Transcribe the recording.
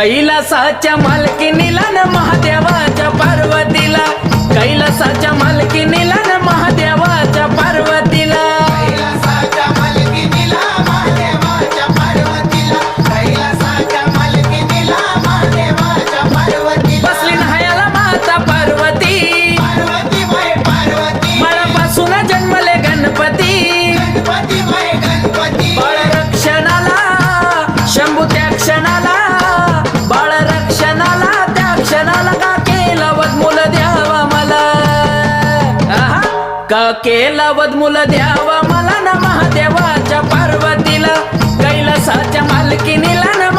कैलासाच्या मालकीनीला न महादेवाच्या पार्वतीला, कैलासाच्या मालकीनीला न महादेवाच्या पार्वतीला, कैलासाच्या मालकीनीला महादेवाच्या पार्वतीला, कैलासाच्या मालकीनीला महादेवाच्या पार्वतीला बसली न्हायाला माता पार्वती, पार्वती बाई पार्वती बाळापासून जन्मले गणपती, गणपती बाई गणपती बाळ रक्षणाला शंभू त्या क्षणाला, बाळ रक्षणाला त्या क्षणाला का केला वदमूल द्यावा मला, आहा, का केला वदमूल द्यावा मला न महादेवाच्या पार्वतीला, कैलासाच्या मालकीनीला न